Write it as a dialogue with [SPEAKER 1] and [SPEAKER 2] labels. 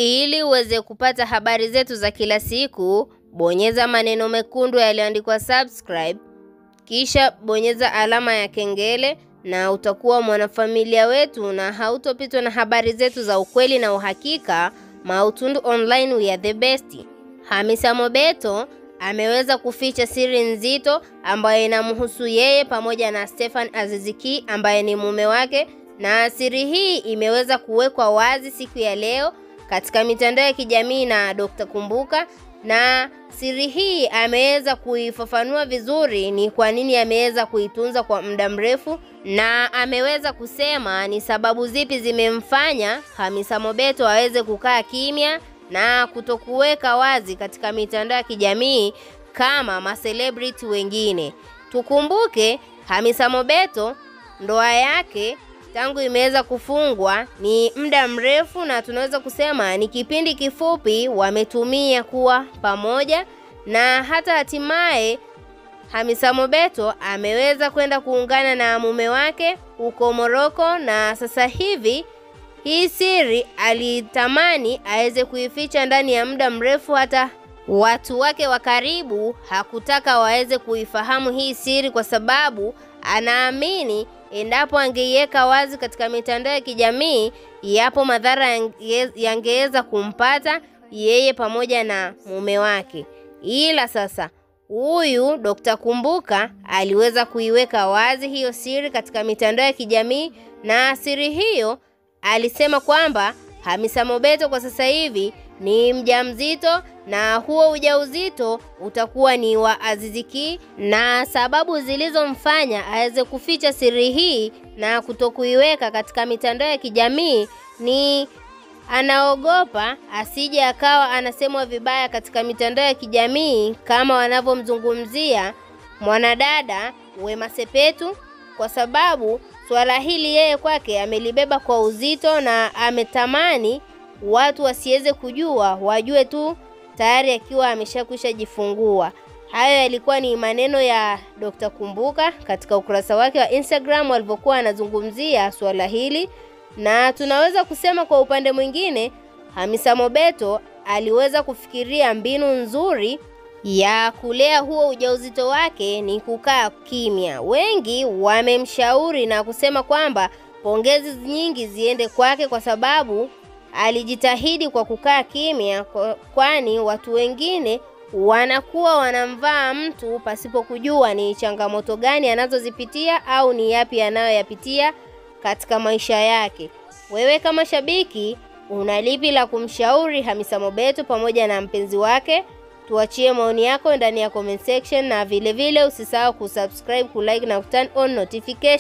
[SPEAKER 1] Ili uweze kupata habari zetu za kila siku, bonyeza maneno mekundu yaliyoandikwa subscribe, kisha bonyeza alama ya kengele na utakuwa mwanafamilia wetu na hautopitwa na habari zetu za ukweli na uhakika. Mautundu Online, we are the best. Hamisa Mobeto ameweza kuficha siri nzito ambayo inamhusu yeye pamoja na Stephen Aziz Ki ambaye ni mume wake, na siri hii imeweza kuwekwa wazi siku ya leo katika mitandao ya kijamii na Dr. Kumbuka, na siri hii ameweza kuifafanua vizuri ni kwa nini ameweza kuitunza kwa muda mrefu, na ameweza kusema ni sababu zipi zimemfanya Hamisa Mobeto aweze kukaa kimya na kutokuweka wazi katika mitandao ya kijamii kama macelebrity wengine. Tukumbuke Hamisa Mobeto ndoa yake tangu imeweza kufungwa ni muda mrefu, na tunaweza kusema ni kipindi kifupi wametumia kuwa pamoja, na hata hatimaye Hamisa Mobeto ameweza kwenda kuungana na mume wake huko Morocco, na sasa hivi hii siri alitamani aweze kuificha ndani ya muda mrefu. Hata watu wake wa karibu hakutaka waweze kuifahamu hii siri, kwa sababu anaamini endapo angeiweka wazi katika mitandao ya kijamii, yapo madhara yangeweza kumpata yeye pamoja na mume wake. Ila sasa huyu Dr. Kumbuka aliweza kuiweka wazi hiyo siri katika mitandao ya kijamii, na siri hiyo alisema kwamba Hamisa Mobeto kwa sasa hivi ni mjamzito, na huo ujauzito utakuwa ni wa Aziz Ki, na sababu zilizomfanya aweze kuficha siri hii na kutokuiweka katika mitandao ya kijamii ni anaogopa asije akawa anasemwa vibaya katika mitandao ya kijamii kama wanavyomzungumzia mwanadada Wema Sepetu, kwa sababu swala hili yeye kwake amelibeba kwa uzito na ametamani watu wasiweze kujua, wajue tu tayari akiwa ameshakwisha jifungua. Hayo yalikuwa ni maneno ya Dr. Kumbuka katika ukurasa wake wa Instagram alipokuwa anazungumzia swala hili, na tunaweza kusema kwa upande mwingine Hamisa Mobeto aliweza kufikiria mbinu nzuri ya kulea huo ujauzito wake ni kukaa kimya. Wengi wamemshauri na kusema kwamba pongezi nyingi ziende kwake kwa sababu alijitahidi kwa kukaa kimya, kwani watu wengine wanakuwa wanamvaa mtu pasipo kujua ni changamoto gani anazozipitia au ni yapi anayoyapitia katika maisha yake. Wewe kama shabiki unalipi la kumshauri Hamisa Mobeto pamoja na mpenzi wake? Tuachie maoni yako ndani ya comment section, na vile vile usisahau kusubscribe, kulike na kuturn on notification.